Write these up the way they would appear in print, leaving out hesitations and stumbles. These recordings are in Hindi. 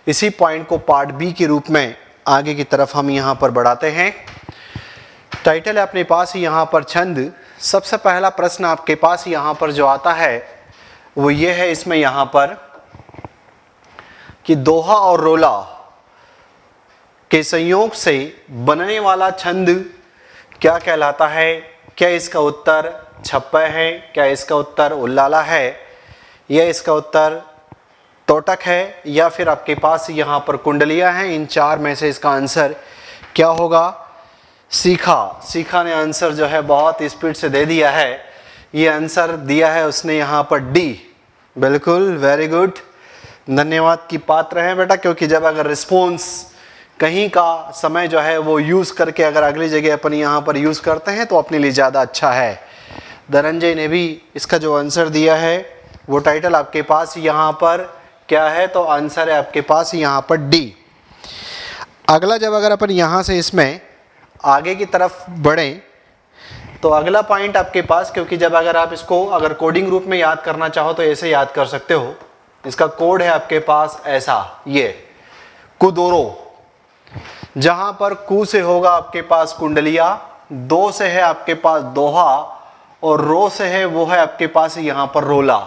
इसी पॉइंट को पार्ट बी के रूप में आगे की तरफ हम यहाँ पर बढ़ाते हैं। टाइटल है अपने पास यहाँ पर छंद। सबसे पहला प्रश्न आपके पास यहाँ पर जो आता है वो ये है इसमें यहाँ पर कि दोहा और रोला के संयोग से बनने वाला छंद क्या कहलाता है। क्या इसका उत्तर छप्पय है, क्या इसका उत्तर उल्लाला है, या इसका उत्तर तोटक है, या फिर आपके पास यहाँ पर कुंडलियाँ हैं। इन चार में से इसका आंसर क्या होगा। सीखा ने आंसर जो है बहुत स्पीड से दे दिया है। ये आंसर दिया है उसने यहाँ पर डी। बिल्कुल, वेरी गुड, धन्यवाद की पात्र हैं बेटा, क्योंकि जब अगर रिस्पॉन्स कहीं का समय जो है वो यूज़ करके अगर अगली जगह अपन यहाँ पर यूज़ करते हैं तो अपने लिए ज़्यादा अच्छा है। धनंजय ने भी इसका जो आंसर दिया है वो टाइटल आपके पास यहाँ पर क्या है, तो आंसर है आपके पास यहाँ पर डी। अगला जब अगर अपन यहाँ से इसमें आगे की तरफ बढ़ें तो अगला पॉइंट आपके पास, क्योंकि जब अगर आप इसको अगर कोडिंग रूप में याद करना चाहो तो ऐसे याद कर सकते हो। इसका कोड है आपके पास ऐसा, ये कुदोरो, जहां पर कु से होगा आपके पास कुंडलिया, दो से है आपके पास दोहा, और रो से है वो है आपके पास यहाँ पर रोला।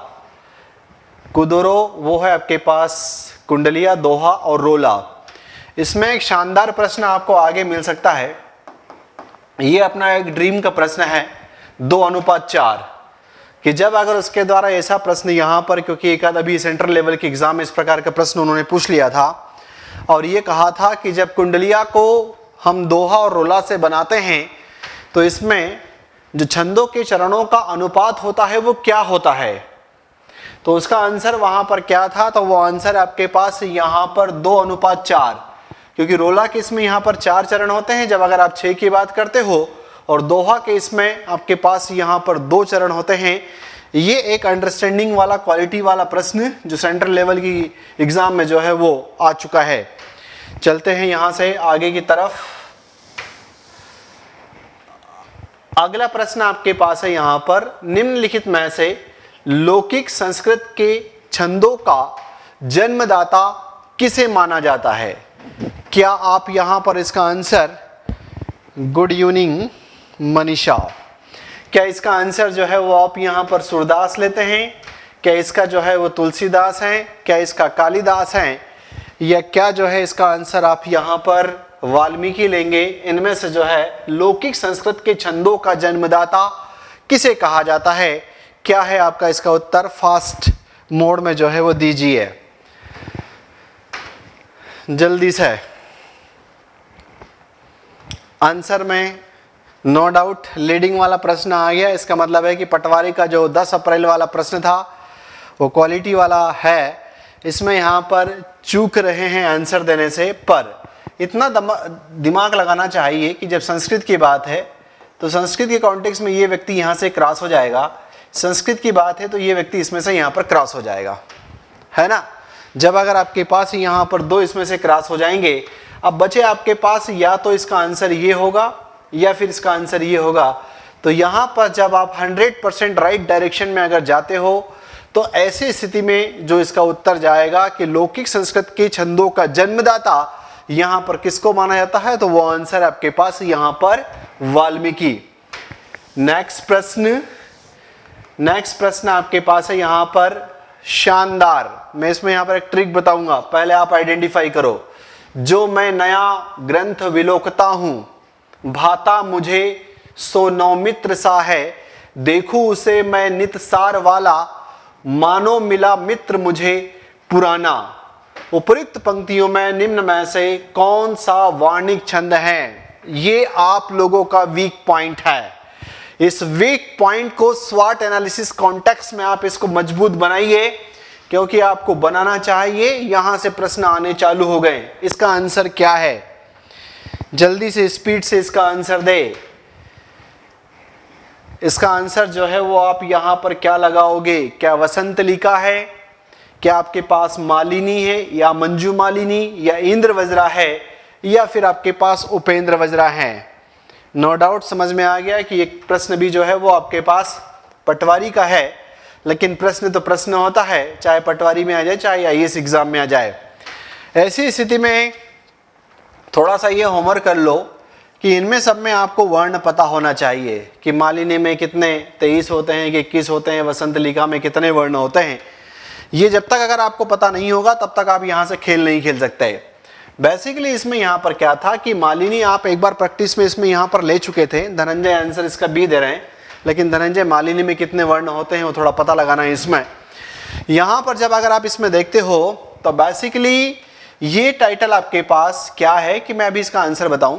कुदोरो वो है आपके पास कुंडलिया, दोहा और रोला। इसमें एक शानदार प्रश्न आपको आगे मिल सकता है। ये अपना एक ड्रीम का प्रश्न है 2:4 कि जब अगर उसके द्वारा ऐसा प्रश्न यहाँ पर, क्योंकि एक आध अभी सेंट्रल लेवल के एग्जाम में इस प्रकार का प्रश्न उन्होंने पूछ लिया था और ये कहा था कि जब कुंडलिया को हम दोहा और रोला से बनाते हैं तो इसमें जो छंदों के चरणों का अनुपात होता है वो क्या होता है। तो उसका आंसर वहां पर क्या था, तो वो आंसर आपके पास यहाँ पर 2:4, क्योंकि रोला के इसमें यहाँ पर 4 चरण होते हैं जब अगर आप 6 की बात करते हो, और दोहा के इसमें आपके पास यहाँ पर 2 चरण होते हैं। ये एक अंडरस्टैंडिंग वाला क्वालिटी वाला प्रश्न जो सेंट्रल लेवल की एग्जाम में जो है वो आ चुका है। चलते हैं यहाँ से आगे की तरफ। अगला प्रश्न आपके पास है यहाँ पर, निम्नलिखित में से लौकिक संस्कृत के छंदों का जन्मदाता किसे माना जाता है। क्या आप यहाँ पर इसका आंसर, गुड इवनिंग मनीषा, क्या इसका आंसर जो है वो आप यहाँ पर सूरदास लेते हैं, क्या इसका जो है वो तुलसीदास है, क्या इसका कालिदास है, या क्या जो है इसका आंसर आप यहाँ पर वाल्मीकि लेंगे। इनमें से जो है लौकिक संस्कृत के छंदों का जन्मदाता किसे कहा जाता है। क्या है आपका इसका उत्तर, फास्ट मोड में जो है वो दीजिए जल्दी से। आंसर में नो डाउट लीडिंग वाला प्रश्न आ गया। इसका मतलब है कि पटवारी का जो 10 अप्रैल वाला प्रश्न था वो क्वालिटी वाला है। इसमें यहाँ पर चूक रहे हैं आंसर देने से, पर इतना दिमाग लगाना चाहिए कि जब संस्कृत की बात है तो संस्कृत के कॉन्टेक्स्ट में ये व्यक्ति यहाँ से क्रॉस हो जाएगा, संस्कृत की बात है तो ये व्यक्ति इसमें से यहाँ पर क्रॉस हो जाएगा, है ना। जब अगर आपके पास यहाँ पर 2 इसमें से क्रॉस हो जाएंगे, अब बचे आपके पास या तो इसका आंसर ये होगा या फिर इसका आंसर ये होगा। तो यहाँ पर जब आप 100% राइट डायरेक्शन में अगर जाते हो तो ऐसी स्थिति में जो इसका उत्तर जाएगा कि लौकिक संस्कृत के छंदों का जन्मदाता यहाँ पर किसको माना जाता है, तो वो आंसर आपके पास यहाँ पर वाल्मीकि। नेक्स्ट प्रश्न आपके पास है यहाँ पर शानदार। मैं इसमें यहाँ पर एक ट्रिक बताऊंगा, पहले आप आइडेंटिफाई करो। जो मैं नया ग्रंथ विलोकता हूं, भाता मुझे सो नौमित्र सा है, देखूं उसे मैं नित सार वाला, मानो मिला मित्र मुझे पुराना। उपयुक्त पंक्तियों में निम्न में से कौन सा वार्णिक छंद है। ये आप लोगों का वीक पॉइंट है। इस वीक पॉइंट को स्वॉट एनालिसिस कॉन्टेक्स्ट में आप इसको मजबूत बनाइए, क्योंकि आपको बनाना चाहिए। यहां से प्रश्न आने चालू हो गए। इसका आंसर क्या है, जल्दी से स्पीड से इसका आंसर दे। इसका आंसर जो है वो आप यहां पर क्या लगाओगे, क्या वसंत लिखा है, क्या आपके पास मालिनी है, या मंजू मालिनी, या इंद्र वज्रा है, या फिर आपके पास उपेंद्र वज्रा है। नो डाउट समझ में आ गया कि एक प्रश्न भी जो है वो आपके पास पटवारी का है, लेकिन प्रश्न तो प्रश्न होता है, चाहे पटवारी में आ जाए चाहे आईएएस एग्जाम में आ जाए। ऐसी स्थिति में थोड़ा सा ये होमवर्क कर लो कि इनमें सब में आपको वर्ण पता होना चाहिए कि मालिनी में कितने 23 होते हैं कि 21 होते हैं, वसंतलिका में कितने वर्ण होते हैं। ये जब तक अगर आपको पता नहीं होगा तब तक आप यहाँ से खेल नहीं खेल सकते। बेसिकली इसमें यहाँ पर क्या था कि मालिनी आप एक बार प्रैक्टिस में इसमें यहाँ पर ले चुके थे। धनंजय आंसर इसका बी दे रहे हैं, लेकिन धनंजय मालिनी में कितने वर्ण होते हैं वो थोड़ा पता लगाना है इसमें। यहाँ पर जब अगर आप इसमें देखते हो तो बेसिकली ये टाइटल आपके पास क्या है कि मैं अभी इसका आंसर बताऊं।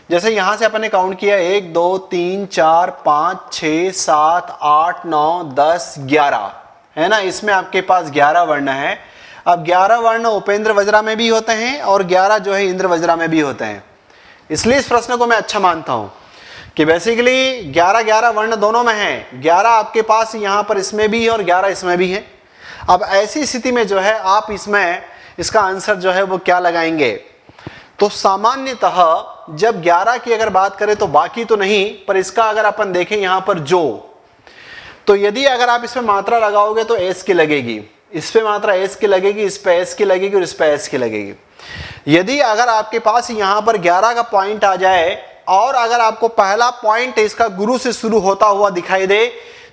जैसे यहाँ से अपन ने काउंट किया 1 2 3 4 5 6 7 8 9 10 11 है ना, इसमें आपके पास 11 वर्ण है। अब 11 वर्ण उपेंद्र वज्रा में भी होते हैं और 11 जो है इंद्र वज्रा में भी होते हैं। इसलिए इस प्रश्न को मैं अच्छा मानता हूं कि बेसिकली 11 वर्ण दोनों में है। 11 आपके पास यहाँ पर इसमें भी है और 11 इसमें भी है। अब ऐसी स्थिति में जो है आप इसमें इसका आंसर जो है वो क्या लगाएंगे। तो सामान्यतः जब 11 की अगर बात करें तो बाकी तो नहीं, पर इसका अगर अपन देखें यहाँ पर जो, तो यदि अगर आप इसमें मात्रा लगाओगे तो एस की लगेगी, इस पे मात्रा एस की लगेगी, इस पे एस की लगेगी और इस पे एस की लगेगी। यदि अगर आपके पास यहाँ पर 11 का पॉइंट आ जाए और अगर आपको पहला पॉइंट इसका गुरु से शुरू होता हुआ दिखाई दे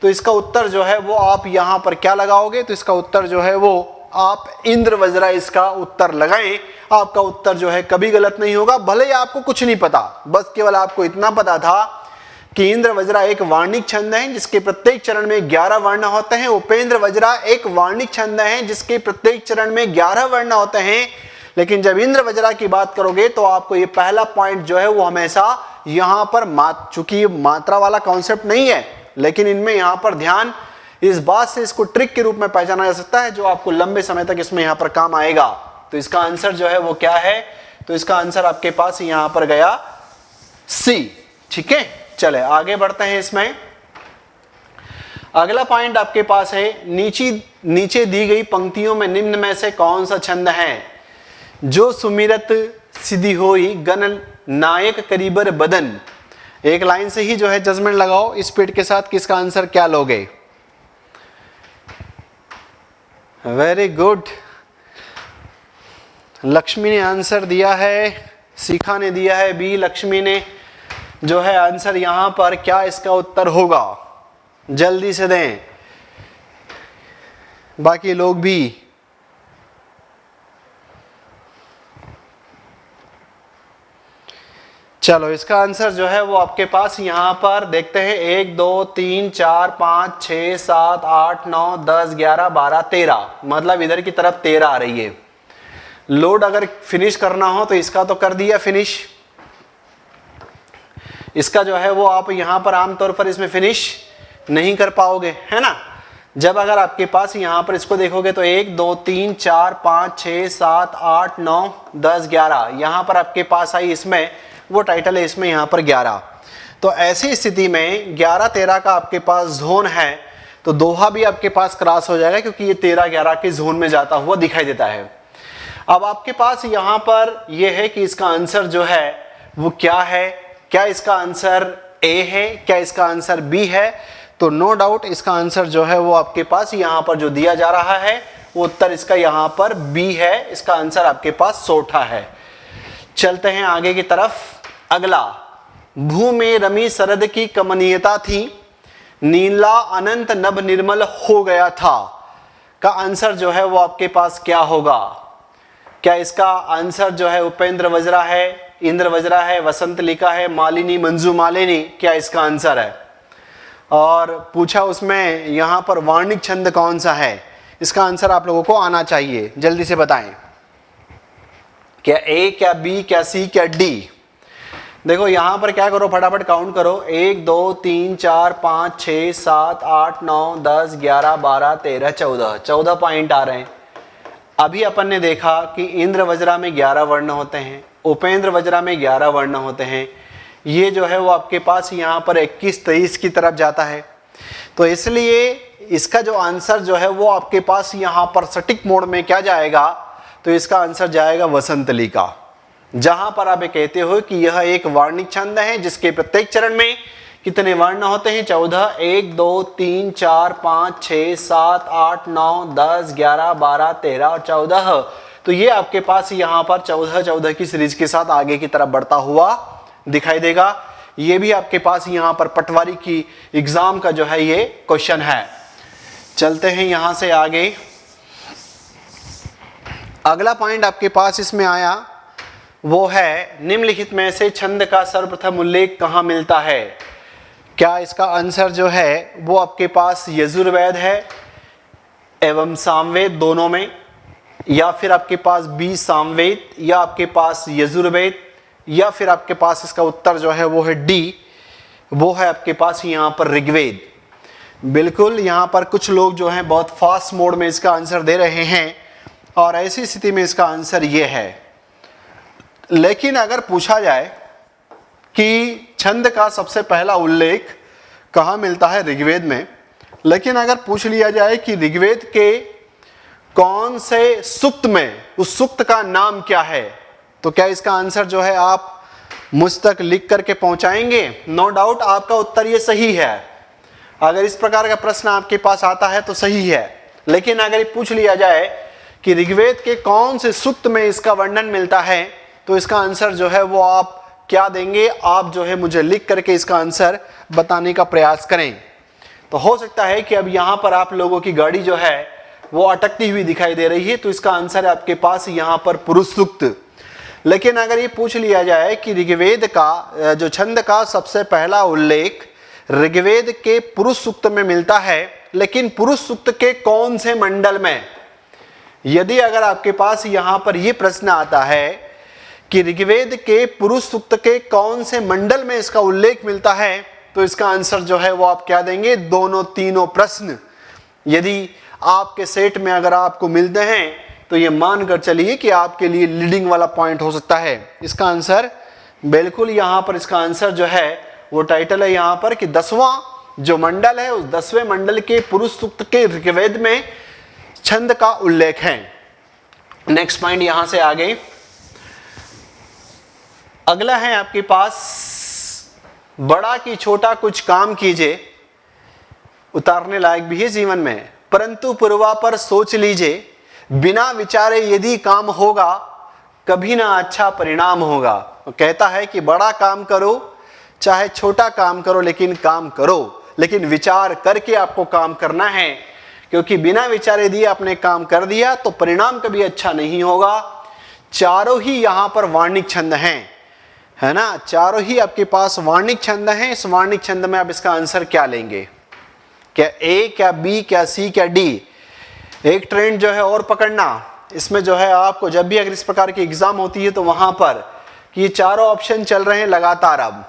तो इसका उत्तर जो है वो आप यहाँ पर क्या लगाओगे। तो इसका उत्तर जो है वो आप इंद्र वज्रा इसका उत्तर लगाएं। आपका उत्तर जो है कभी गलत नहीं होगा, भले ही आपको कुछ नहीं पता, बस केवल आपको इतना पता था कि इंद्र वज्रा एक वार्णिक छंद है जिसके प्रत्येक चरण में 11 वर्ण होते हैं। उपेंद्र वज्रा एक वार्णिक छंद है जिसके प्रत्येक चरण में 11 वर्ण होते हैं। लेकिन जब इंद्र वज्रा की बात करोगे तो आपको ये पहला पॉइंट जो है वो हमेशा यहाँ पर चूंकि मात्रा वाला कॉन्सेप्ट नहीं है, लेकिन इनमें यहाँ पर ध्यान इस बात से इसको ट्रिक के रूप में पहचाना जा सकता है जो आपको लंबे समय तक इसमें यहाँ पर काम आएगा। तो इसका आंसर जो है वो क्या है, तो इसका आंसर आपके पास यहाँ पर गया सी। ठीक है, चले आगे बढ़ते हैं। इसमें अगला पॉइंट आपके पास है नीचे दी गई पंक्तियों में निम्न में से कौन सा छंद है जो सुमिरत सिद्धि होई गण नायक करीबर बदन। एक लाइन से ही जो है जजमेंट लगाओ स्पीड के साथ, किसका आंसर क्या लोगे। वेरी गुड, लक्ष्मी ने आंसर दिया है, शिखा ने दिया है बी, लक्ष्मी ने जो है आंसर यहां पर क्या इसका उत्तर होगा जल्दी से दें, बाकी लोग भी। चलो इसका आंसर जो है वो आपके पास यहां पर देखते हैं 1 2 3 4 5 6 7 8 9 10 11 12 13, मतलब इधर की तरफ 13 आ रही है। लोड अगर फिनिश करना हो तो इसका तो कर दिया फिनिश, इसका जो है वो आप यहां पर आमतौर पर इसमें फिनिश नहीं कर पाओगे, है ना। जब अगर आपके पास यहां पर इसको देखोगे तो 1 2 3 4 5 6 7 8 9 10 11 यहां पर आपके पास आई, इसमें वो टाइटल है इसमें यहाँ पर 11। तो ऐसी स्थिति में 11 13 का आपके पास जोन है तो दोहा भी आपके पास क्रॉस हो जाएगा क्योंकि ये 13 11 के जोन में जाता हुआ दिखाई देता है। अब आपके पास यहाँ पर ये है कि इसका आंसर जो है वो क्या है, क्या इसका आंसर ए है, क्या इसका आंसर बी है। तो नो डाउट इसका आंसर जो है वो आपके पास यहाँ पर जो दिया जा रहा है वो उत्तर इसका यहाँ पर बी है, इसका आंसर आपके पास सोठा है। चलते हैं आगे की तरफ। अगला, भू में रमी शरद की कमनीयता थी, नीला अनंत नभ निर्मल हो गया था का आंसर जो है वो आपके पास क्या होगा। क्या इसका आंसर जो है उपेंद्र वज्रा है, इंद्र वज्रा है, वसंतलिका है, मालिनी मंजू मालिनी, क्या इसका आंसर है। और पूछा उसमें यहाँ पर वार्णिक छंद कौन सा है, इसका आंसर आप लोगों को आना चाहिए, जल्दी से बताएं। क्या ए, क्या बी, क्या सी, क्या डी। देखो यहां पर क्या करो, फटाफट काउंट करो 1 2 3 4 5 6 7 8 9 10 11 12 13 14 पॉइंट आ रहे हैं। अभी अपन ने देखा कि इंद्र वज्रा में 11 वर्ण होते हैं, उपेंद्र वज्रा में 11 वर्ण होते हैं। ये जो है वो आपके पास यहाँ पर 21 23 की तरफ जाता है। तो इसलिए इसका जो आंसर जो है वो आपके पास यहाँ पर सटीक मोड में क्या जाएगा, तो इसका आंसर जाएगा वसंतलिका। जहां पर आप कहते हो कि यह एक वार्णिक छंद है जिसके प्रत्येक चरण में कितने वर्ण होते हैं 14, 1 2 3 4 5 6 7 8 9 10 11 12 13 और 14 तो ये आपके पास यहाँ पर 14-14 की सीरीज के साथ आगे की तरफ बढ़ता हुआ दिखाई देगा। ये भी आपके पास यहाँ पर पटवारी की एग्जाम का जो है ये क्वेश्चन है। चलते हैं यहाँ से आगे। अगला पॉइंट आपके पास इसमें आया वो है निम्नलिखित में से छंद का सर्वप्रथम उल्लेख कहाँ मिलता है। क्या इसका आंसर जो है वो आपके पास यजुर्वेद है एवं सामवेद दोनों में, या फिर आपके पास बी सामवेद या आपके पास यजुर्वेद, या फिर आपके पास इसका उत्तर जो है वो है डी, वो है आपके पास यहाँ पर ऋग्वेद। बिल्कुल यहाँ पर कुछ लोग जो हैं बहुत फास्ट मोड में इसका आंसर दे रहे हैं और ऐसी स्थिति में इसका आंसर ये है। लेकिन अगर पूछा जाए कि छंद का सबसे पहला उल्लेख कहाँ मिलता है ऋग्वेद में, लेकिन अगर पूछ लिया जाए कि ऋग्वेद के कौन से सूक्त में उस सूक्त का नाम क्या है, तो क्या इसका आंसर जो है आप मुझ तक लिख करके पहुंचाएंगे? नो डाउट आपका उत्तर ये सही है। अगर इस प्रकार का प्रश्न आपके पास आता है तो सही है। लेकिन अगर ये पूछ लिया जाए कि ऋग्वेद के कौन से सूक्त में इसका वर्णन मिलता है, तो इसका आंसर जो है वो आप क्या देंगे? आप जो है मुझे लिख करके इसका आंसर बताने का प्रयास करें। तो हो सकता है कि अब यहाँ पर आप लोगों की गाड़ी जो है वो अटकती हुई दिखाई दे रही है, तो इसका आंसर है आपके पास यहाँ पर पुरुष सूक्त। लेकिन अगर ये पूछ लिया जाए कि ऋग्वेद का जो छंद का सबसे पहला उल्लेख ऋग्वेद के पुरुष सूक्त में मिलता है, लेकिन पुरुष सूक्त के कौन से मंडल में, यदि अगर आपके पास यहाँ पर ये प्रश्न आता है कि ऋग्वेद के पुरुष सूक्त के कौन से मंडल में इसका उल्लेख मिलता है, तो इसका आंसर जो है वो आप क्या देंगे? दोनों तीनों प्रश्न यदि आपके सेट में अगर आपको मिलते हैं तो ये मानकर चलिए कि आपके लिए लीडिंग वाला पॉइंट हो सकता है। इसका आंसर बिल्कुल यहाँ पर इसका आंसर जो है वो टाइटल है यहाँ पर कि 10वां जो मंडल है उस 10वें मंडल के पुरुष सूक्त के ऋग्वेद में छंद का उल्लेख है। नेक्स्ट पॉइंट यहां से आगे अगला है आपके पास बड़ा कि छोटा कुछ काम कीजिए, उतारने लायक भी है जीवन में, परंतु पूर्वापर सोच लीजिए, बिना विचारे यदि काम होगा कभी ना अच्छा परिणाम होगा। वो कहता है कि बड़ा काम करो चाहे छोटा काम करो, लेकिन काम करो, लेकिन विचार करके आपको काम करना है, क्योंकि बिना विचारे दिए आपने काम कर दिया तो परिणाम कभी अच्छा नहीं होगा। चारों ही यहाँ पर वार्णिक छंद हैं, है ना, चारों ही आपके पास वार्णिक छंद हैं। इस वार्णिक छंद में आप इसका आंसर क्या लेंगे? क्या ए, क्या बी, क्या सी, क्या डी? एक ट्रेंड जो है और पकड़ना, इसमें जो है आपको जब भी अगर इस प्रकार की एग्जाम होती है तो वहां पर कि ये चारों ऑप्शन चल रहे हैं लगातार। अब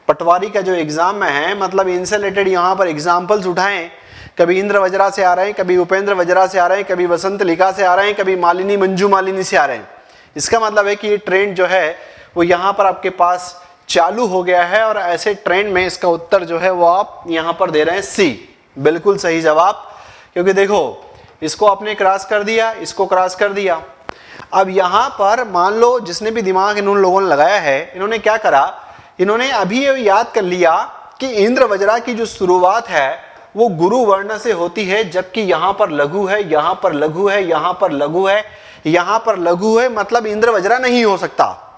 पटवारी का जो एग्जाम में है, मतलब इनसे रिलेटेड यहाँ पर एग्जाम्पल्स उठाएं, कभी इंद्र वज्रा से आ रहे हैं, कभी उपेंद्र वज्रा से आ रहे हैं, कभी वसंत लिखा से आ रहे हैं, कभी मालिनी मंजू मालिनी से आ रहे हैं। इसका मतलब है कि ये ट्रेंड जो है वो यहाँ पर आपके पास चालू हो गया है, और ऐसे ट्रेंड में इसका उत्तर जो है वो आप यहाँ पर दे रहे हैं सी, बिल्कुल सही जवाब। क्योंकि देखो इसको आपने क्रॉस कर दिया, इसको क्रॉस कर दिया। अब यहाँ पर मान लो जिसने भी दिमाग इन लोगों ने लगाया है, इन्होंने क्या करा, इन्होंने अभी ये याद कर लिया कि इंद्र वज्रा की जो शुरुआत है वो गुरु वर्ण से होती है, जबकि यहाँ पर लघु है, यहाँ पर लघु है, यहाँ पर लघु है, यहाँ पर लघु है, मतलब इंद्र वज्रा नहीं हो सकता।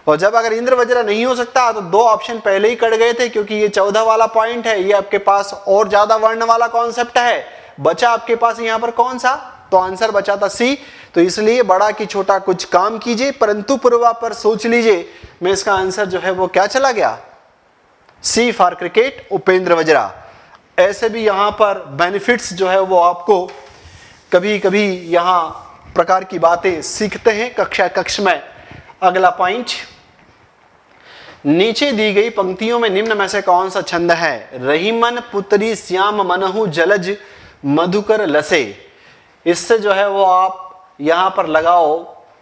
और जब अगर इंद्र वज्रा नहीं हो सकता तो दो ऑप्शन पहले ही कट गए थे, क्योंकि ये 14 वाला पॉइंट है, ये आपके पास और ज्यादा वर्ण वाला कॉन्सेप्ट है। बचा आपके पास यहाँ पर कौन सा? तो आंसर बचा था सी। तो इसलिए बड़ा कि छोटा कुछ काम कीजिए परंतु पूर्वापर सोच लीजिए, मैं इसका आंसर जो है वो क्या चला गया? सी फॉर क्रिकेट, उपेंद्र वज्रा। ऐसे भी यहाँ पर बेनिफिट्स जो है वो आपको कभी कभी यहाँ प्रकार की बातें सीखते हैं कक्ष में। अगला पॉइंट, नीचे दी गई पंक्तियों में निम्न में से कौन सा छंद है? रहीमन पुत्री श्याम मनहु जलज मधुकर लसे। इससे जो है वो आप यहां पर लगाओ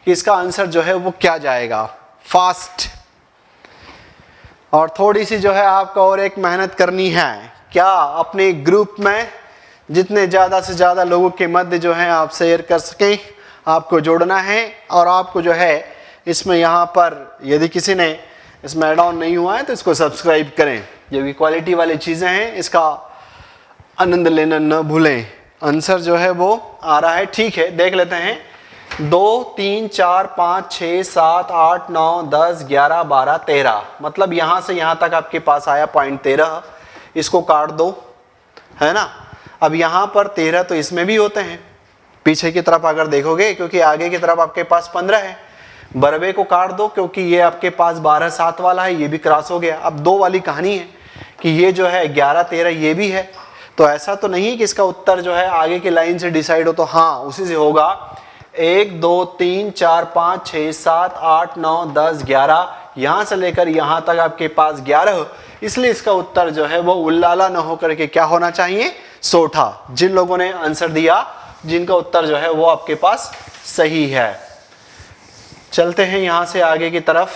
कि इसका आंसर जो है वो क्या जाएगा, फास्ट। और थोड़ी सी जो है आपको और एक मेहनत करनी है, क्या अपने ग्रुप में जितने ज़्यादा से ज़्यादा लोगों के मध्य जो है आप शेयर कर सकें, आपको जोड़ना है। और आपको जो है इसमें यहाँ पर यदि किसी ने इसमें ऐड ऑन नहीं हुआ है तो इसको सब्सक्राइब करें। जो भी क्वालिटी वाली चीज़ें हैं इसका आनंद लेना न भूलें। आंसर जो है वो आ रहा है, ठीक है, देख लेते हैं। 2 3 4 5 6 7 8 9 10 11 12 13, मतलब यहां से यहां तक आपके पास आया पॉइंट 13, इसको काट दो, है ना। अब यहां पर 13 तो इसमें भी होते हैं, पीछे की तरफ अगर देखोगे, क्योंकि आगे की तरफ आपके पास 15 है। बरबे को काट दो क्योंकि ये आपके पास 12 7 वाला है, ये भी क्रॉस हो गया। अब 2 वाली कहानी है कि ये जो है 11 13 ये भी है, तो ऐसा तो नहीं कि इसका उत्तर जो है आगे की लाइन से डिसाइड हो, तो हाँ उसी से होगा। 1 2 3 4 5 6 7 8 9 10 11, यहां से लेकर यहां तक आपके पास 11, इसलिए इसका उत्तर जो है वो उल्लाला न होकर के क्या होना चाहिए, सोठा। जिन लोगों ने आंसर दिया, जिनका उत्तर जो है वो आपके पास सही है। चलते हैं यहां से आगे की तरफ।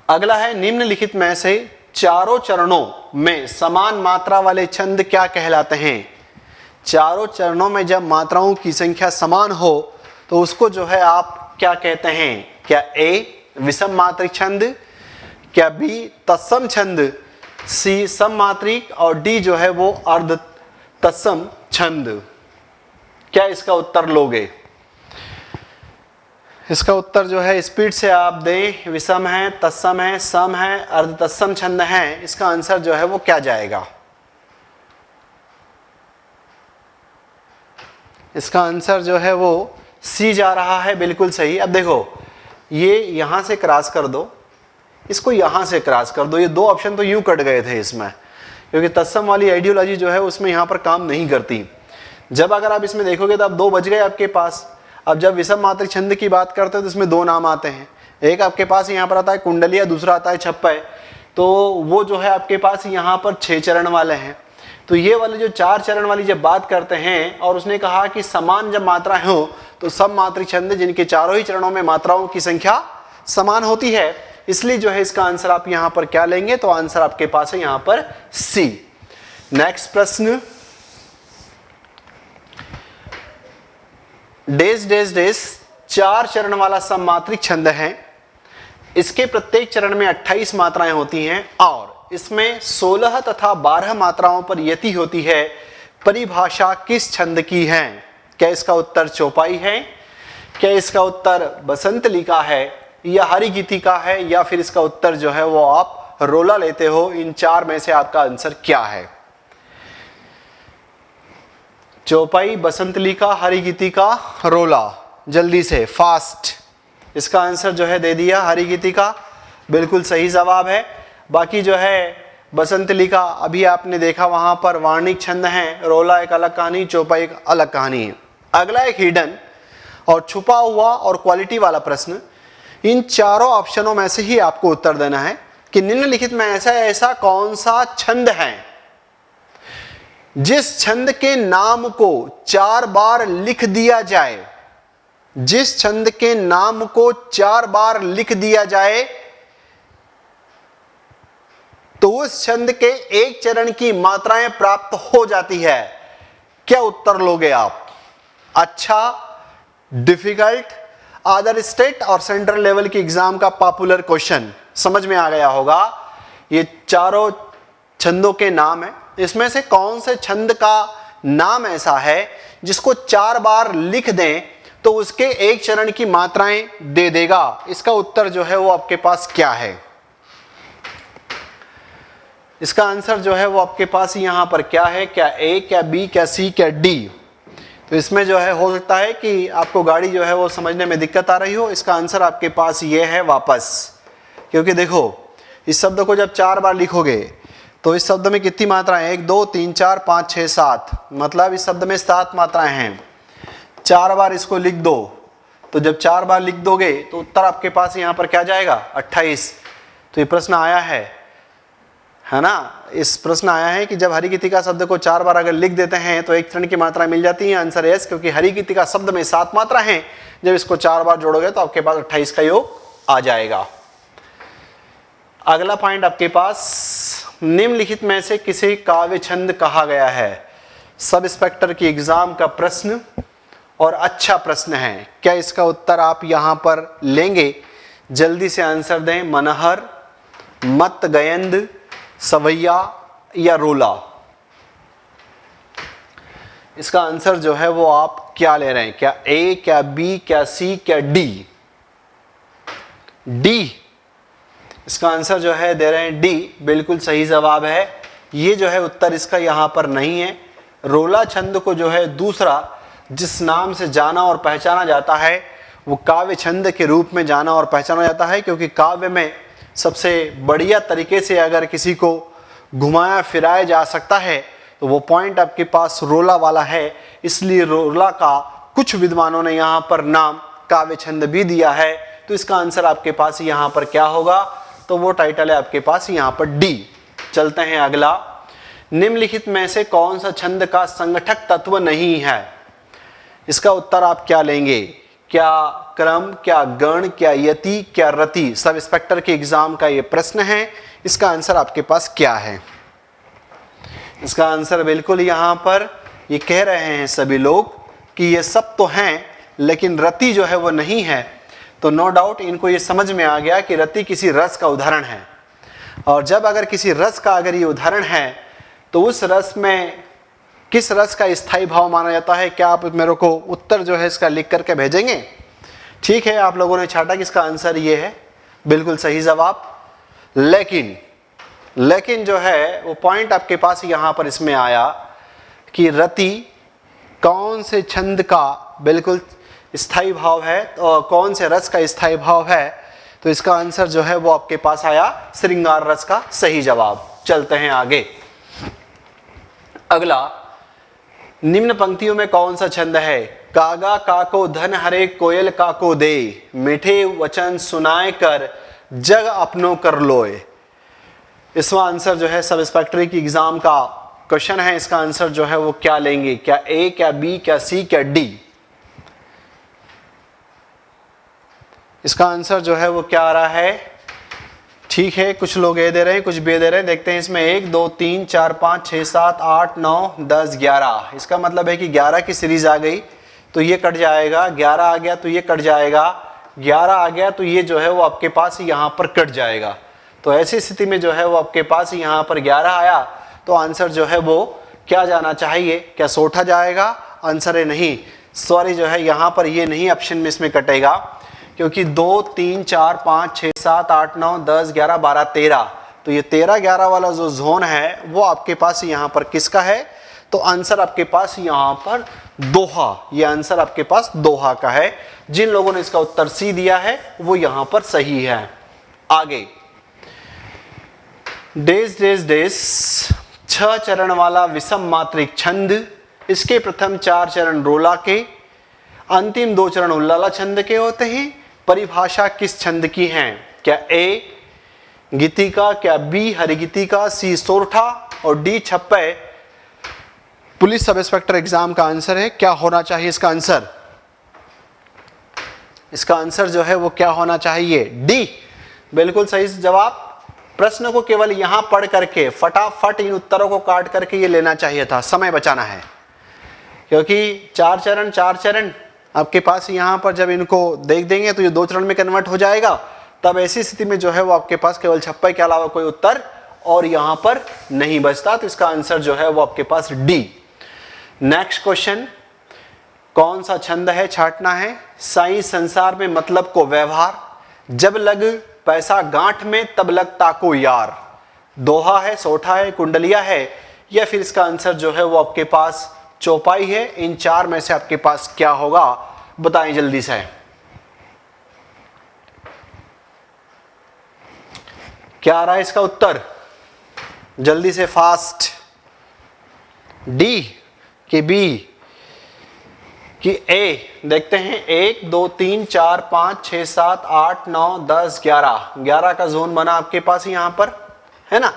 अगला है, निम्नलिखित में से चारों चरणों में समान मात्रा वाले छंद क्या कहलाते हैं। चारों चरणों में जब मात्राओं की संख्या समान हो तो उसको जो है आप क्या कहते हैं। क्या ए विषम मात्रिक छंद, क्या बी तत्सम छंद, सी सम मात्रिक, और डी जो है वो अर्ध तत्सम छंद। क्या इसका उत्तर लोगे। इसका उत्तर जो है स्पीड से आप दें। विषम है, तत्सम है, सम है, अर्ध तत्सम छंद है, इसका आंसर जो है वो क्या जाएगा। इसका आंसर जो है वो सी जा रहा है, बिल्कुल सही। अब देखो, ये यहां से क्रॉस कर दो, इसको यहां से क्रॉस कर दो, ये 2 ऑप्शन तो यूं कट गए थे इसमें, क्योंकि तत्सम वाली आइडियोलॉजी जो है उसमें यहां पर काम नहीं करती। जब अगर आप इसमें देखोगे तो अब 2 बच गए आपके पास। अब जब विषम मात्रिक छंद की बात करते हो तो इसमें 2 नाम आते हैं। एक आपके पास यहाँ पर आता है कुंडलिया, दूसरा आता है छप्पय। तो वो जो है आपके पास यहाँ पर 6 चरण वाले हैं। तो ये वाले जो 4 चरण वाली जब बात करते हैं, और उसने कहा कि समान जब मात्राएं हो तो सब मात्रिक छंद जिनके चारों ही चरणों में मात्राओं की संख्या समान होती है, इसलिए जो है इसका आंसर आप यहाँ पर क्या लेंगे, तो आंसर आपके पास है यहाँ पर सी। नेक्स्ट प्रश्न, डेस डेस डेस 4 चरण वाला सममात्रिक छंद है। इसके प्रत्येक चरण में 28 मात्राएं होती हैं और इसमें 16 तथा 12 मात्राओं पर यति होती है। परिभाषा किस छंद की है। क्या इसका उत्तर चौपाई है, क्या इसका उत्तर बसंतलिका है, या हरिगीतिका है, या फिर इसका उत्तर जो है वो आप रोला लेते हो। इन 4 में से आपका आंसर क्या है। चौपाई, बसंतलिका, हरिगीतिका, रोला, जल्दी से फास्ट। इसका आंसर जो है दे दिया हरिगीतिका, बिल्कुल सही जवाब है। बाकी जो है बसंतलिका अभी आपने देखा, वहां पर वार्णिक छंद है। रोला एक अलग कहानी, चौपाई एक अलग कहानी है। अगला एक हिडन और छुपा हुआ और क्वालिटी वाला प्रश्न। इन चारों ऑप्शनों में से ही आपको उत्तर देना है कि निम्नलिखित में ऐसा कौन सा छंद है जिस छंद के नाम को 4 बार लिख दिया जाए, जिस छंद के नाम को 4 बार लिख दिया जाए तो उस छंद के एक चरण की मात्राएं प्राप्त हो जाती है। क्या उत्तर लोगे आप। अच्छा, डिफिकल्ट, अदर स्टेट और सेंट्रल लेवल की एग्जाम का पॉपुलर क्वेश्चन समझ में आ गया होगा। ये चारों छंदों के नाम है, इसमें से कौन से छंद का नाम ऐसा है जिसको 4 बार लिख दें तो उसके एक चरण की मात्राएं दे देगा। इसका उत्तर जो है वो आपके पास क्या है। इसका आंसर जो है वो आपके पास यहां पर क्या है। क्या ए, क्या बी, क्या सी, क्या डी। तो इसमें जो है हो सकता है कि आपको गाड़ी जो है वो समझने में दिक्कत आ रही हो। इसका आंसर आपके पास ये है वापस, क्योंकि देखो इस शब्द को जब 4 बार लिखोगे तो इस शब्द में कितनी मात्राएं, 1 2 3 4 5 6 7, मतलब इस शब्द में 7 मात्राएं हैं। 4 बार इसको लिख दो, तो जब 4 बार लिख दोगे तो उत्तर आपके पास यहाँ पर क्या जाएगा, 28। तो ये प्रश्न आया है ना। इस प्रश्न आया है कि जब हरिगीतिका शब्द को 4 बार अगर लिख देते हैं तो एक चरण की मात्रा मिल जाती है। आंसर एस, क्योंकि हरिगीतिका शब्द में 7 मात्रा हैं। जब इसको 4 बार जोड़ोगे तो आपके पास 28 का योग आ जाएगा। अगला पॉइंट आपके पास, निम्नलिखित में से किसे काव्य छंद कहा गया है। सब इंस्पेक्टर की एग्जाम का प्रश्न और अच्छा प्रश्न है। क्या इसका उत्तर आप यहां पर लेंगे, जल्दी से आंसर दें। मनहर, मत गयंद, सवैया या रोला। इसका आंसर जो है वो आप क्या ले रहे हैं, क्या ए, क्या बी, क्या सी, क्या डी? डी इसका आंसर जो है दे रहे हैं डी, बिल्कुल सही जवाब है। ये जो है उत्तर इसका यहाँ पर नहीं है। रोला छंद को जो है दूसरा जिस नाम से जाना और पहचाना जाता है वो काव्य छंद के रूप में जाना और पहचाना जाता है, क्योंकि काव्य में सबसे बढ़िया तरीके से अगर किसी को घुमाया फिराया जा सकता है तो वो पॉइंट आपके पास रोला वाला है। इसलिए रोला का कुछ विद्वानों ने यहाँ पर नाम काव्य छंद भी दिया है। तो इसका आंसर आपके पास यहाँ पर क्या होगा, तो वो टाइटल है आपके पास यहाँ पर डी। चलते हैं अगला। निम्नलिखित में से कौन सा छंद का संगठक तत्व नहीं है? इसका उत्तर आप क्या लेंगे? क्या क्रम, क्या गण, क्या यति, क्या रति? सब इंस्पेक्टर के एग्जाम का ये प्रश्न है। इसका आंसर आपके पास क्या है? इसका आंसर बिल्कुल यहाँ पर ये कह रहे हैं सभी लोग कि ये सब तो हैं लेकिन रति जो है वो नहीं है। तो नो डाउट इनको ये समझ में आ गया कि रति किसी रस का उदाहरण है, और जब अगर किसी रस का अगर ये उदाहरण है तो उस रस में किस रस का स्थायी भाव माना जाता है? क्या आप मेरे को उत्तर जो है इसका लिख करके भेजेंगे? ठीक है, आप लोगों ने छाटा कि इसका आंसर ये है, बिल्कुल सही जवाब। लेकिन जो है वो पॉइंट आपके पास यहाँ पर इसमें आया कि रति कौन से छंद का बिल्कुल स्थायी भाव है और कौन से रस का स्थायी भाव है। तो इसका आंसर जो है वो आपके पास आया श्रृंगार रस का सही जवाब। चलते हैं आगे। अगला, निम्न पंक्तियों में कौन सा छंद है? कागा काको धन हरे कोयल काको दे, मीठे वचन सुनाए कर जग अपनो कर लोए। इसका आंसर जो है सब इंस्पेक्टरी की एग्जाम का क्वेश्चन है। इसका आंसर जो है वो क्या लेंगे? क्या ए, क्या बी, क्या सी, क्या डी? इसका आंसर जो है वो क्या आ रहा है? ठीक है, कुछ लोग ए दे रहे हैं, कुछ बी दे रहे हैं। देखते हैं इसमें 1 2 3 4 5 6 7 8 9 10 11। इसका मतलब है कि 11 की सीरीज आ गई तो ये कट जाएगा, 11 आ गया तो ये कट जाएगा, 11 आ गया तो ये जो है वो आपके पास यहाँ पर कट जाएगा। तो ऐसी स्थिति में जो है वो आपके पास यहाँ पर 11 आया तो आंसर जो है वो क्या जाना चाहिए? क्या सोठा जाएगा? आंसर है नहीं, सॉरी, जो है यहाँ पर ये नहीं ऑप्शन में इसमें कटेगा, क्योंकि 2 3 4 5 6 7 8 9 10 11 12 13, तो ये 13 11 वाला जो जोन है वो आपके पास यहाँ पर किसका है? तो आंसर आपके पास यहाँ पर दोहा, ये आंसर आपके पास दोहा का है। जिन लोगों ने इसका उत्तर सी दिया है वो यहाँ पर सही है। आगे, डेस डेस डेस 6 चरण वाला विषम मात्रिक छंद, इसके प्रथम 4 चरण रोला के, अंतिम 2 चरण उल्लाला छंद के होते हैं। परिभाषा किस छंद की है? क्या ए गीतिका, क्या बी हरिगीतिका, सी सोरठा और डी छप्पे? पुलिस सब इंस्पेक्टर एग्जाम का आंसर है। क्या होना चाहिए इसका आंसर? इसका आंसर जो है वो क्या होना चाहिए? डी, बिल्कुल सही जवाब। प्रश्न को केवल यहां पढ़ करके फटाफट इन उत्तरों को काट करके ये लेना चाहिए था, समय बचाना है, क्योंकि 4 चरण आपके पास यहाँ पर जब इनको देख देंगे तो ये 2 चरण में कन्वर्ट हो जाएगा। तब ऐसी स्थिति में जो है वो आपके पास केवल छप्पे के अलावा कोई उत्तर और यहाँ पर नहीं बचता। तो इसका आंसर जो है वो आपके पास डी। नेक्स्ट क्वेश्चन, कौन सा छंद है? छाटना है। साई संसार में मतलब को व्यवहार, जब लग पैसा गांठ में तब लगता को यार। दोहा है, सोठा है, कुंडलिया है, या फिर इसका आंसर जो है वो आपके पास चौपाई है। इन 4 में से आपके पास क्या होगा? बताएं जल्दी से। क्या आ रहा है इसका उत्तर? जल्दी से, फास्ट। डी कि बी कि ए? देखते हैं, 1 2 3 4 5 6 7 8 9 10 11, 11 का जोन बना आपके पास यहाँ पर, है ना।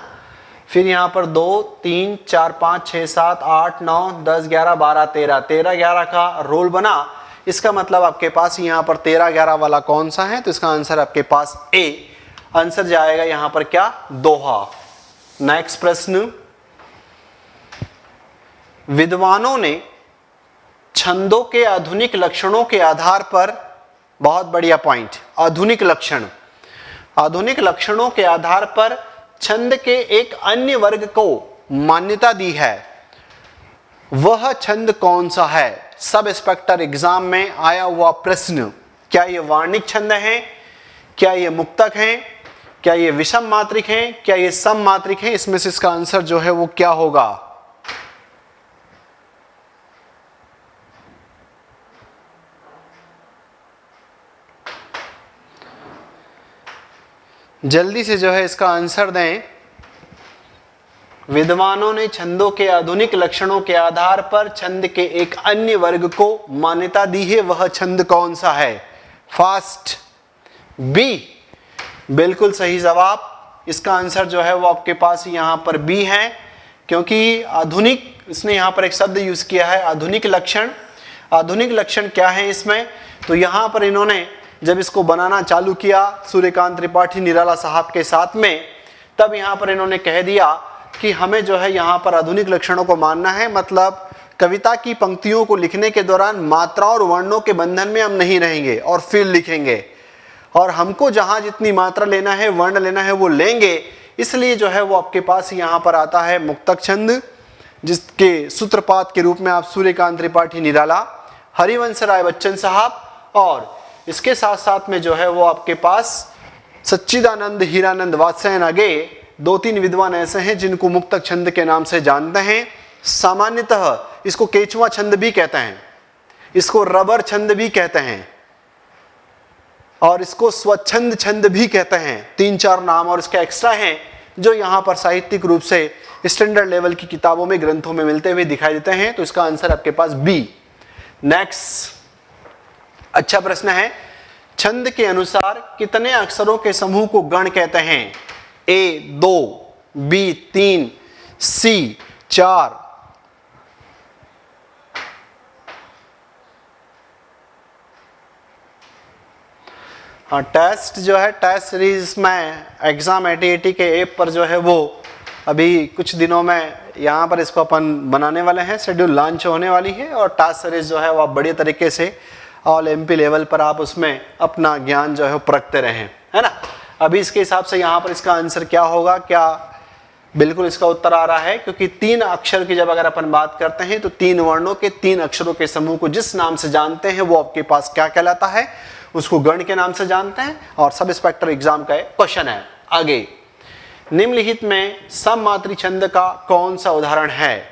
फिर यहाँ पर 2 3 4 5 6 7 8 9 10 11 12 13, 13 11 का रोल बना। इसका मतलब आपके पास यहाँ पर 13 11 वाला कौन सा है? तो इसका आंसर आपके पास ए, आंसर जाएगा यहाँ पर क्या? दोहा। नेक्स्ट प्रश्न, विद्वानों ने छंदों के आधुनिक लक्षणों के आधार पर, बहुत बढ़िया पॉइंट, आधुनिक लक्षणों के आधार पर छंद के एक अन्य वर्ग को मान्यता दी है। वह छंद कौन सा है? सब इंस्पेक्टर एग्जाम में आया हुआ प्रश्न। क्या ये वार्णिक छंद है, क्या ये मुक्तक है, क्या ये विषम मात्रिक है, क्या ये सम मात्रिक है? इसमें से इसका आंसर जो है वो क्या होगा? जल्दी से जो है इसका आंसर दें। विद्वानों ने छंदों के आधुनिक लक्षणों के आधार पर छंद के एक अन्य वर्ग को मान्यता दी है, वह छंद कौन सा है? फास्ट बी, बिल्कुल सही जवाब। इसका आंसर जो है वो आपके पास यहां पर बी है, क्योंकि आधुनिक, इसने यहां पर एक शब्द यूज किया है आधुनिक लक्षण। आधुनिक लक्षण क्या है इसमें? तो यहां पर इन्होंने जब इसको बनाना चालू किया सूर्यकांत त्रिपाठी निराला साहब के साथ में, तब यहां पर इन्होंने कह दिया कि हमें जो है यहाँ पर आधुनिक लक्षणों को मानना है, मतलब कविता की पंक्तियों को लिखने के दौरान मात्राओं और वर्णों के बंधन में हम नहीं रहेंगे और फिर लिखेंगे, और हमको जहां जितनी मात्रा लेना है, वर्ण लेना है, वो लेंगे। इसलिए जो है वो आपके पास यहाँ पर आता है मुक्तक छंद, जिसके सूत्रपात के रूप में आप सूर्यकांत त्रिपाठी निराला, हरिवंश राय बच्चन साहब, और इसके साथ साथ में जो है वो आपके पास सच्चिदानंद हीरानंद वात्स्यायन आगे दो तीन विद्वान ऐसे हैं जिनको मुक्तक छंद के नाम से जानते हैं। सामान्यतः इसको केचुआ छंद भी कहते हैं, इसको रबर छंद भी कहते हैं, और इसको स्वच्छंद छंद भी कहते हैं। 3-4 नाम और इसके एक्स्ट्रा हैं जो यहाँ पर साहित्यिक रूप से स्टैंडर्ड लेवल की किताबों में, ग्रंथों में मिलते हुए दिखाई देते हैं। तो इसका आंसर आपके पास बी। नेक्स्ट अच्छा प्रश्न है, छंद के अनुसार कितने अक्षरों के समूह को गण कहते हैं? ए 2, बी 3, सी 4। हाँ, टेस्ट जो है, टेस्ट सीरीज में एग्जाम 8080 के ऐप पर जो है वो अभी कुछ दिनों में यहाँ पर इसको अपन बनाने वाले हैं, शेड्यूल लॉन्च होने वाली है, और टास्क सीरीज जो है वो आप बढ़िया तरीके से ऑल एमपी लेवल पर आप उसमें अपना ज्ञान जो है परखते रहें, है ना। अभी इसके हिसाब से यहाँ पर इसका आंसर क्या होगा? क्या बिल्कुल इसका उत्तर आ रहा है, क्योंकि 3 अक्षर की जब अगर अपन बात करते हैं तो 3 वर्णों के 3 अक्षरों के समूह को जिस नाम से जानते हैं वो आपके पास क्या कहलाता है? उसको गण के नाम से जानते हैं, और सब इंस्पेक्टर एग्जाम का क्वेश्चन है। आगे, निम्नलिखित में सममात्री छंद का कौन सा उदाहरण है?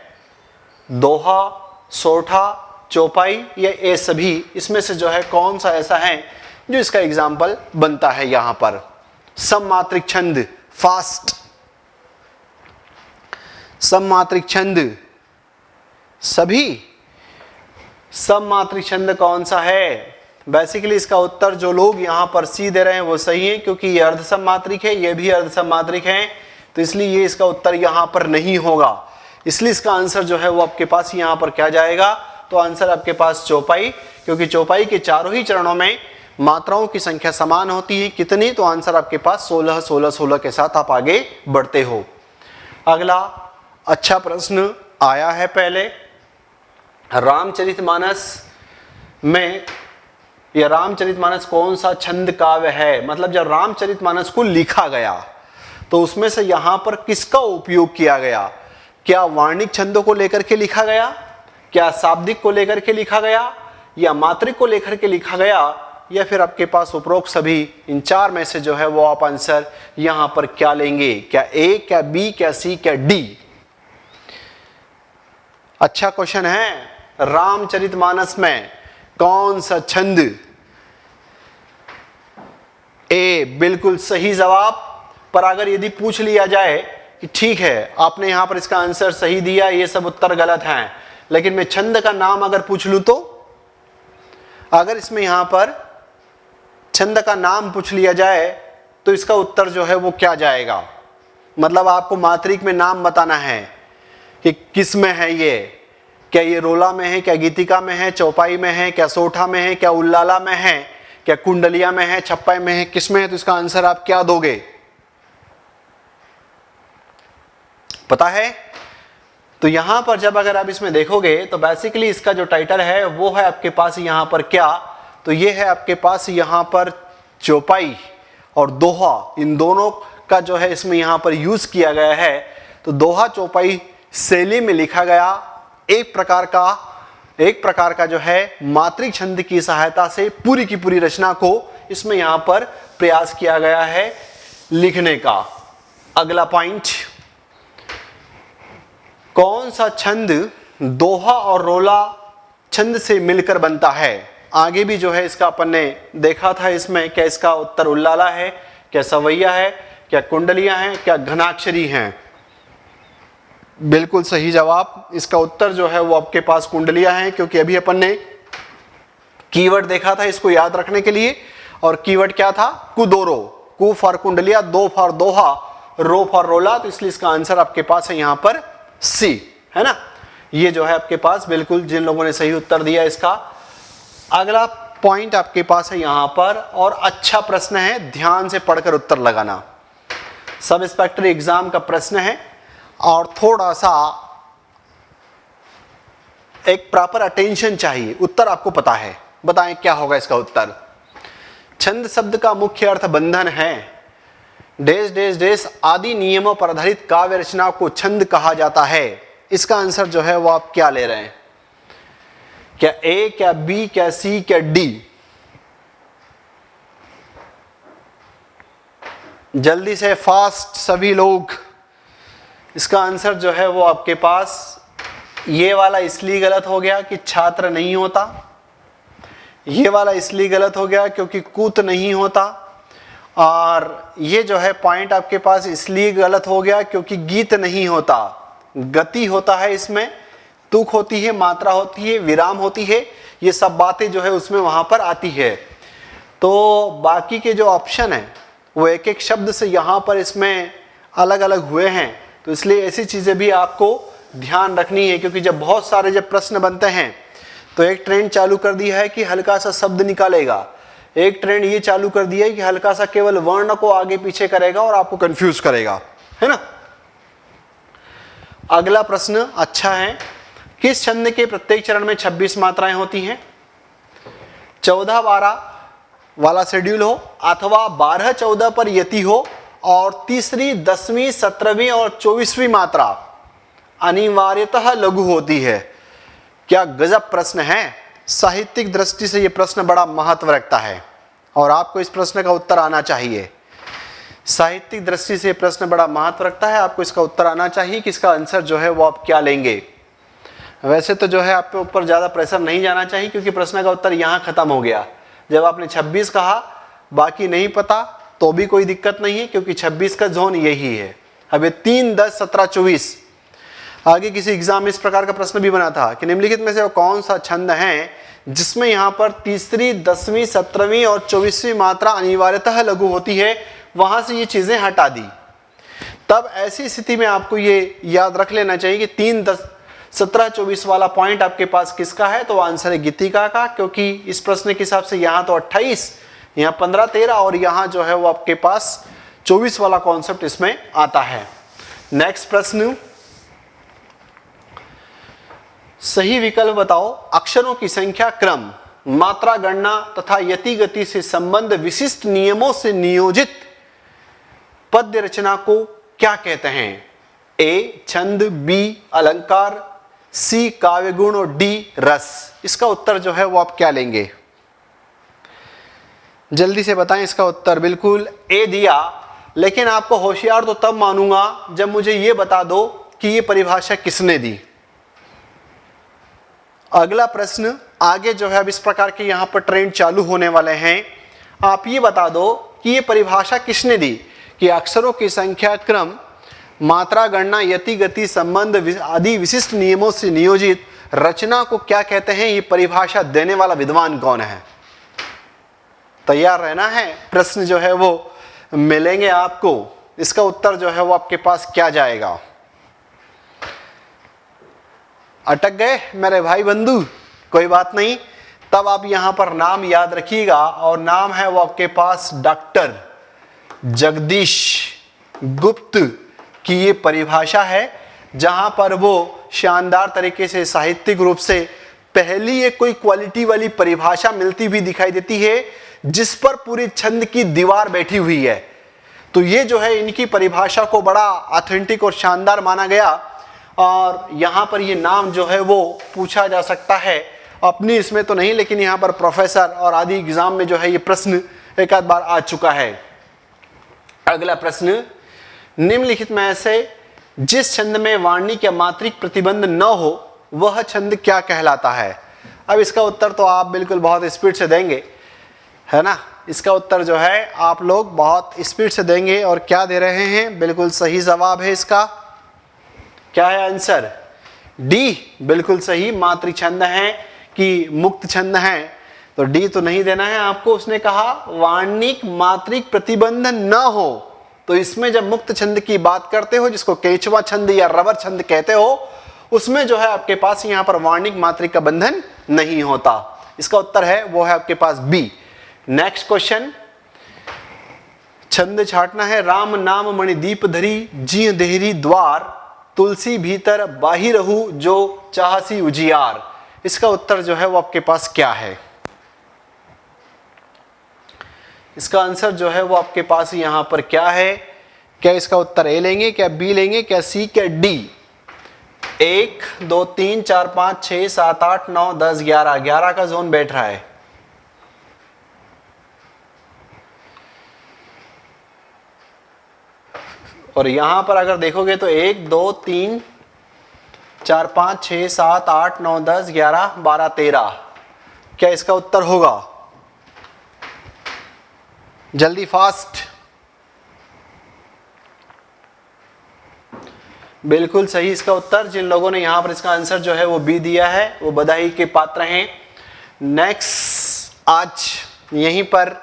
दोहा, सोठा, चौपाई या ये सभी? इसमें से जो है कौन सा ऐसा है जो इसका एग्जाम्पल बनता है? यहां पर सममात्रिक छंद, फास्ट सममात्रिक छंद, सभी सममात्रिक छंद कौन सा है? बेसिकली इसका उत्तर जो लोग यहां पर सी दे रहे हैं वो सही है, क्योंकि ये अर्ध सममात्रिक है, ये भी अर्ध सममात्रिक है, तो इसलिए ये इसका उत्तर यहां पर नहीं होगा। इसलिए इसका आंसर जो है वो आपके पास यहां पर क्या जाएगा? तो आंसर आपके पास चौपाई, क्योंकि चौपाई के चारों ही चरणों में मात्राओं की संख्या समान होती है। कितनी? तो आंसर आपके पास 16 16 16 के साथ आप आगे बढ़ते हो। अगला अच्छा प्रश्न आया है पहले, रामचरितमानस में, यह रामचरितमानस कौन सा छंद काव्य है? मतलब जब रामचरितमानस को लिखा गया तो उसमें से यहां पर किसका उपयोग किया गया? क्या वार्णिक छंदों को लेकर के लिखा गया, क्या शाब्दिक को लेकर के लिखा गया, या मात्रिक को लेकर के लिखा गया, या फिर आपके पास उपरोक्त सभी? इन 4 में से जो है वो आप आंसर यहां पर क्या लेंगे? क्या ए, क्या बी, क्या सी, क्या डी? अच्छा क्वेश्चन है, रामचरितमानस में कौन सा छंद? ए बिल्कुल सही जवाब। पर अगर यदि पूछ लिया जाए कि ठीक है आपने यहां पर इसका आंसर सही दिया, ये सब उत्तर गलत हैं, लेकिन मैं छंद का नाम अगर पूछ लूं तो? अगर इसमें यहां पर छंद का नाम पूछ लिया जाए तो इसका उत्तर जो है वो क्या जाएगा? मतलब आपको मात्रिक में नाम बताना है कि किस में है ये, क्या ये रोला में है, क्या गीतिका में है, चौपाई में है, क्या सोठा में है, क्या उल्लाला में है, क्या कुंडलिया में है, छप्पाई में है, किस में है? तो इसका आंसर आप क्या दोगे? पता है? तो यहां पर जब अगर आप इसमें देखोगे तो बेसिकली इसका जो टाइटल है वो है आपके पास यहां पर क्या? तो ये है आपके पास यहां पर चौपाई और दोहा, इन दोनों का जो है इसमें यहां पर यूज किया गया है। तो दोहा चौपाई शैली में लिखा गया एक प्रकार का जो है मात्रिक छंद की सहायता से पूरी की पूरी रचना को इसमें यहां पर प्रयास किया गया है लिखने का। अगला पॉइंट, कौन सा छंद दोहा और रोला छंद से मिलकर बनता है? आगे भी जो है इसका अपन ने देखा था, इसमें क्या इसका उत्तर उल्लाला है, क्या सवैया है, क्या कुंडलियां हैं, क्या घनाक्षरी हैं? बिल्कुल सही जवाब। इसका उत्तर जो है वो आपके पास कुंडलियां हैं, क्योंकि अभी अपन ने कीवर्ड देखा था इसको याद रखने के लिए, और कीवर्ड क्या था? कुदोरो। कु फॉर कुंडलिया, दो फॉर दोहा, रो फॉर रोला, तो इसलिए इसका आंसर आपके पास है यहां पर सी, है ना। ये जो है आपके पास बिल्कुल जिन लोगों ने सही उत्तर दिया इसका। अगला पॉइंट आपके पास है यहां पर, और अच्छा प्रश्न है, ध्यान से पढ़कर उत्तर लगाना। सब इंस्पेक्टर एग्जाम का प्रश्न है और थोड़ा सा एक प्रॉपर अटेंशन चाहिए। उत्तर आपको पता है, बताएं क्या होगा इसका उत्तर। छंद शब्द का मुख्य अर्थ बंधन है। डेस डेस डेस आदि नियमों पर आधारित काव्य रचना को छंद कहा जाता है। इसका आंसर जो है वो आप क्या ले रहे हैं? क्या ए, क्या बी, क्या सी, क्या डी? जल्दी से फास्ट सभी लोग। इसका आंसर जो है वो आपके पास, ये वाला इसलिए गलत हो गया कि छात्र नहीं होता, ये वाला इसलिए गलत हो गया क्योंकि कूत नहीं होता, और ये जो है पॉइंट आपके पास इसलिए गलत हो गया क्योंकि गीत नहीं होता। गति होता है, इसमें तुक होती है, मात्रा होती है, विराम होती है, ये सब बातें जो है उसमें वहां पर आती है। तो बाकी के जो ऑप्शन है वो एक एक शब्द से यहां पर इसमें अलग अलग हुए हैं, तो इसलिए ऐसी चीजें भी आपको ध्यान रखनी है, क्योंकि जब बहुत सारे जब प्रश्न बनते हैं तो एक ट्रेंड चालू कर दिया है कि हल्का सा शब्द निकालेगा, एक ट्रेंड ये चालू कर दिया है कि हल्का सा केवल वर्ण को आगे पीछे करेगा और आपको कंफ्यूज करेगा, है ना। अगला प्रश्न अच्छा है, किस छंद के प्रत्येक चरण में 26 मात्राएं होती हैं? 14-12 वाला शेड्यूल हो, अथवा 12-14 पर यति हो, और तीसरी, 10वीं, 17वीं और 24वीं मात्रा अनिवार्यतः लघु होती है। क्या गजब प्रश्न है। साहित्यिक दृष्टि से यह प्रश्न बड़ा महत्व रखता है और आपको इस प्रश्न का उत्तर आना चाहिए। साहित्यिक दृष्टि से प्रश्न बड़ा महत्व रखता है, आपको इसका उत्तर आना चाहिए कि इसका आंसर जो है वो आप क्या लेंगे। वैसे तो जो है आप पे ऊपर ज़्यादा प्रेशर नहीं जाना चाहिए, क्योंकि प्रश्न का उत्तर यहाँ खत्म हो गया। जब आपने 26 कहा, बाकी नहीं पता, तो भी कोई दिक्कत नहीं है, क्योंकि 26 का जोन यही है। अब ये 3, 10, 17, 24, आगे किसी एग्जाम में इस प्रकार का प्रश्न भी बना था कि निम्नलिखित में से वो कौन सा छंद है जिसमें यहाँ पर तीसरी, 10वीं, 17वीं और 24वीं मात्रा अनिवार्यतः लघु होती है, वहां से ये चीजें हटा दी। तब ऐसी स्थिति में आपको ये याद रख लेना चाहिए कि 3, 10, 17, 24 वाला पॉइंट आपके पास किसका है, तो आंसर है गीतिका का, क्योंकि इस प्रश्न के हिसाब से यहाँ तो 28, यहाँ 15, 13 और यहाँ जो है वो आपके पास 24 वाला कॉन्सेप्ट इसमें आता है। नेक्स्ट प्रश्न, सही विकल्प बताओ। अक्षरों की संख्या, क्रम, मात्रा गणना तथा यति गति से संबंध विशिष्ट नियमों से नियोजित पद्य रचना को क्या कहते हैं? ए छंद, बी अलंकार, सी काव्य गुण और डी रस। इसका उत्तर जो है वो आप क्या लेंगे? जल्दी से बताएं इसका उत्तर। बिल्कुल ए दिया, लेकिन आपको होशियार तो तब मानूंगा जब मुझे ये बता दो कि ये परिभाषा किसने दी। अगला प्रश्न आगे जो है अब इस प्रकार के यहाँ पर ट्रेंड चालू होने वाले हैं। आप ये बता दो कि ये परिभाषा किसने दी कि अक्षरों की संख्या, क्रम, मात्रा गणना, यति गति संबंध आदि विशिष्ट नियमों से नियोजित रचना को क्या कहते हैं? ये परिभाषा देने वाला विद्वान कौन है? तैयार रहना है, प्रश्न जो है वो मिलेंगे आपको। इसका उत्तर जो है वो आपके पास क्या जाएगा? अटक गए मेरे भाई बंधु? कोई बात नहीं, तब आप यहां पर नाम याद रखिएगा, और नाम है वो आपके पास डॉक्टर जगदीश गुप्त की ये परिभाषा है, जहां पर वो शानदार तरीके से साहित्यिक रूप से पहली एक कोई क्वालिटी वाली परिभाषा मिलती भी दिखाई देती है, जिस पर पूरी छंद की दीवार बैठी हुई है। तो ये जो है इनकी परिभाषा को बड़ा ऑथेंटिक और शानदार माना गया, और यहाँ पर ये नाम जो है वो पूछा जा सकता है, अपनी इसमें तो नहीं लेकिन यहाँ पर प्रोफेसर और आदि एग्जाम में जो है ये प्रश्न एक आध बार आ चुका है। अगला प्रश्न, निम्नलिखित में से जिस छंद में वार्णिक या मात्रिक प्रतिबंध न हो वह छंद क्या कहलाता है? अब इसका उत्तर तो आप बिल्कुल बहुत स्पीड से देंगे, है ना। इसका उत्तर जो है आप लोग बहुत स्पीड से देंगे और क्या दे रहे हैं, बिल्कुल सही जवाब है इसका। क्या है आंसर? डी, बिल्कुल सही। मात्रिक छंद है कि मुक्त छंद है, तो डी तो नहीं देना है आपको। उसने कहा वार्णिक मात्रिक प्रतिबंध न हो, तो इसमें जब मुक्त छंद की बात करते हो, जिसको केंचुआ छंद या रबर छंद कहते हो, उसमें जो है आपके पास यहाँ पर वार्णिक मात्रिक का बंधन नहीं होता। इसका उत्तर है वो है आपके पास बी। नेक्स्ट क्वेश्चन, छंद छाटना है। राम नाम मणि दीप धरी, जी देहरी द्वार, तुलसी भीतर बाहिरहु जो चाहसी उजियार। इसका उत्तर जो है वो आपके पास क्या है? इसका आंसर जो है वो आपके पास यहां पर क्या है? क्या इसका उत्तर ए लेंगे, क्या बी लेंगे, क्या सी, क्या डी? 1 2 3 4 5 6 7 8 9 10 11, 11 का जोन बैठ रहा है। और यहां पर अगर देखोगे तो 1 2 3 4 5 6 7 8 9 10 11 12 13, क्या इसका उत्तर होगा? जल्दी फास्ट। बिल्कुल सही इसका उत्तर। जिन लोगों ने यहां पर इसका आंसर जो है वो बी दिया है वो बधाई के पात्र हैं। नेक्स्ट, आज यहीं पर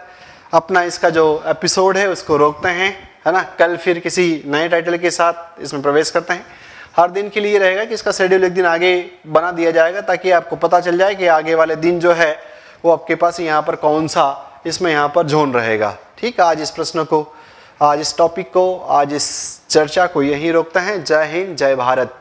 अपना इसका जो एपिसोड है उसको रोकते हैं, है ना। कल फिर किसी नए टाइटल के साथ इसमें प्रवेश करते हैं। हर दिन के लिए रहेगा कि इसका शेड्यूल एक दिन आगे बना दिया जाएगा, ताकि आपको पता चल जाए कि आगे वाले दिन जो है वो आपके पास यहाँ पर कौन सा इसमें यहाँ पर जोन रहेगा। ठीक, आज इस प्रश्न को, आज इस टॉपिक को, आज इस चर्चा को यहीं रोकते हैं। जय हिंद, जय भारत।